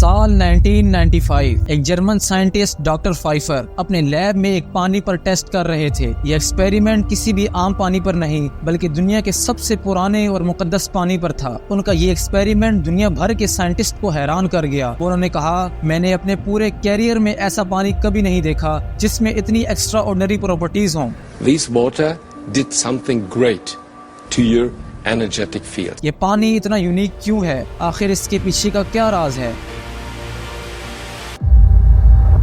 سال 1995 ایک German scientist doctor Pfizer اپنے لیب میں ایک پانی پر ٹیسٹ کر رہے تھے۔ یہ ایکسپیریمنٹ کسی بھی عام پانی پر نہیں بلکہ دنیا کے سب سے پرانے اور مقدس پانی پر تھا۔ ان کا یہ ایکسپیریمنٹ دنیا بھر کے سائنٹسٹ کو حیران کر گیا۔ انہوں نے کہا، میں نے اپنے پورے کیریئر میں ایسا پانی کبھی نہیں دیکھا جس میں اتنی ایکسٹرا آرڈنری پراپرٹیز ہوں۔ This water did something great to your energetic field. یہ پانی اتنا یونیک کیوں ہے؟ آخر اس کے پیچھے کا کیا راز ہے؟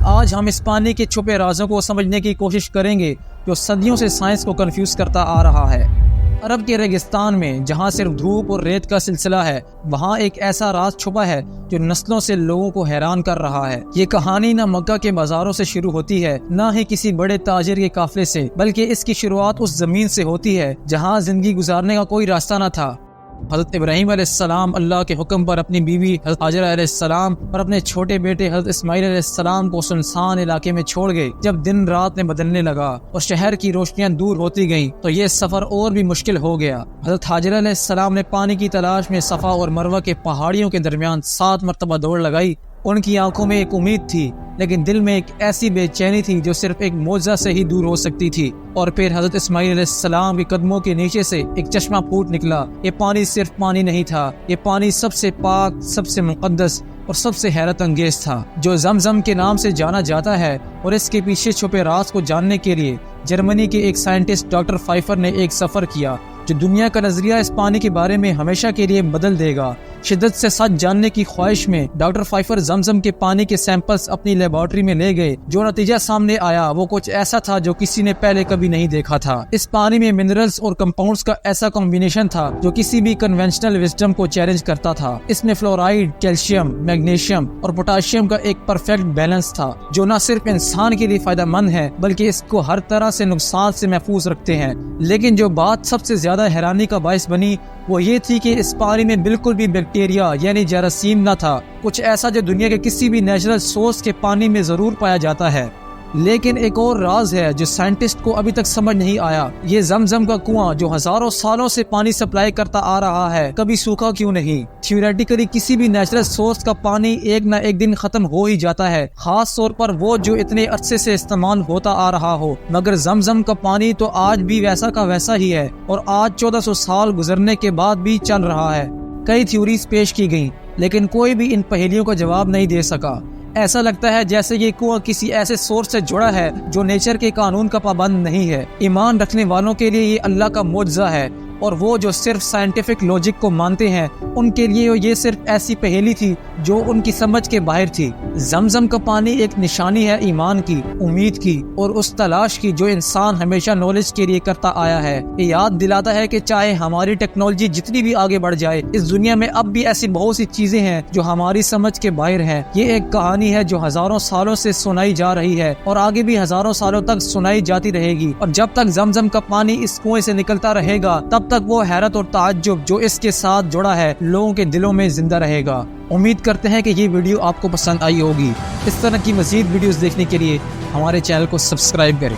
آج ہم اس پانی کے چھپے رازوں کو سمجھنے کی کوشش کریں گے جو صدیوں سے سائنس کو کنفیوز کرتا آ رہا ہے۔ عرب کے ریگستان میں جہاں صرف دھوپ اور ریت کا سلسلہ ہے، وہاں ایک ایسا راز چھپا ہے جو نسلوں سے لوگوں کو حیران کر رہا ہے۔ یہ کہانی نہ مکہ کے بازاروں سے شروع ہوتی ہے، نہ ہی کسی بڑے تاجر کے قافلے سے، بلکہ اس کی شروعات اس زمین سے ہوتی ہے جہاں زندگی گزارنے کا کوئی راستہ نہ تھا۔ حضرت ابراہیم علیہ السلام اللہ کے حکم پر اپنی بیوی حضرت ہاجرہ علیہ السلام اور اپنے چھوٹے بیٹے حضرت اسماعیل علیہ السلام کو سنسان علاقے میں چھوڑ گئے۔ جب دن رات میں بدلنے لگا اور شہر کی روشنیاں دور ہوتی گئیں تو یہ سفر اور بھی مشکل ہو گیا۔ حضرت ہاجرہ علیہ السلام نے پانی کی تلاش میں صفا اور مروہ کے پہاڑیوں کے درمیان 7 مرتبہ دوڑ لگائی۔ ان کی آنکھوں میں ایک امید تھی، لیکن دل میں ایک ایسی بے چینی تھی جو صرف ایک معجزہ سے ہی دور ہو سکتی تھی۔ اور پھر حضرت اسماعیل علیہ السلام کے قدموں کے نیچے سے ایک چشمہ پھوٹ نکلا۔ یہ پانی صرف پانی نہیں تھا، یہ پانی سب سے پاک، سب سے مقدس اور سب سے حیرت انگیز تھا، جو زمزم کے نام سے جانا جاتا ہے۔ اور اس کے پیچھے چھپے راز کو جاننے کے لیے جرمنی کے ایک سائنٹسٹ ڈاکٹر فائفر نے ایک سفر کیا جو دنیا کا نظریہ اس پانی کے بارے میں ہمیشہ کے لیے بدل دے گا۔ شدت سے سچ جاننے کی خواہش میں ڈاکٹر فائفر زمزم کے پانی کے سیمپلز اپنی لیبارٹری میں لے گئے۔ جو نتیجہ سامنے آیا وہ کچھ ایسا تھا جو کسی نے پہلے کبھی نہیں دیکھا تھا۔ اس پانی میں منرلز اور کمپاؤنڈز کا ایسا کمبینیشن تھا جو کسی بھی کنونشنل وزڈم کو چیلنج کرتا تھا۔ اس میں فلورائڈ، کیلشیم، میگنیشیم اور پوٹاشیم کا ایک پرفیکٹ بیلنس تھا جو نہ صرف انسان کے لیے فائدہ مند ہے بلکہ اس کو ہر طرح سے نقصان سے محفوظ رکھتے ہیں۔ لیکن جو بات سب سے زیادہ حیرانی کا باعث بنی وہ یہ تھی کہ اس پانی میں بالکل بھی بیکٹیریا یعنی جراثیم نہ تھا، کچھ ایسا جو دنیا کے کسی بھی نیچرل سورس کے پانی میں ضرور پایا جاتا ہے۔ لیکن ایک اور راز ہے جو سائنٹسٹ کو ابھی تک سمجھ نہیں آیا۔ یہ زمزم کا کنواں جو ہزاروں سالوں سے پانی سپلائی کرتا آ رہا ہے کبھی سوکھا کیوں نہیں؟ تھیوریٹیکلی کسی بھی نیچرل سورس کا پانی ایک نہ ایک دن ختم ہو ہی جاتا ہے، خاص طور پر وہ جو اتنے عرصے سے استعمال ہوتا آ رہا ہو۔ مگر زمزم کا پانی تو آج بھی ویسا کا ویسا ہی ہے اور آج 1400 سال گزرنے کے بعد بھی چل رہا ہے۔ کئی تھیوریز پیش کی گئیں لیکن کوئی بھی ان پہیلیوں کا جواب نہیں دے سکا۔ ایسا لگتا ہے جیسے یہ کنواں کسی ایسے سورس سے جڑا ہے جو نیچر کے قانون کا پابند نہیں ہے۔ ایمان رکھنے والوں کے لیے یہ اللہ کا معجزہ ہے اور وہ جو صرف سائنٹیفک لاجک کو مانتے ہیں ان کے لیے یہ صرف ایسی پہیلی تھی جو ان کی سمجھ کے باہر تھی۔ زمزم کا پانی ایک نشانی ہے ایمان کی، امید کی اور اس تلاش کی جو انسان ہمیشہ نالج کے لیے کرتا آیا ہے۔ یہ یاد دلاتا ہے کہ چاہے ہماری ٹیکنالوجی جتنی بھی آگے بڑھ جائے، اس دنیا میں اب بھی ایسی بہت سی چیزیں ہیں جو ہماری سمجھ کے باہر ہیں۔ یہ ایک کہانی ہے جو ہزاروں سالوں سے سنائی جا رہی ہے اور آگے بھی ہزاروں سالوں تک سنائی جاتی رہے گی، اور جب تک زمزم کا پانی اس کنویں سے نکلتا رہے گا تب تک وہ حیرت اور تعجب جو اس کے ساتھ جڑا ہے لوگوں کے دلوں میں زندہ رہے گا۔ امید کرتے ہیں کہ یہ ویڈیو آپ کو پسند آئی ہوگی۔ اس طرح کی مزید ویڈیوز دیکھنے کے لیے ہمارے چینل کو سبسکرائب کریں۔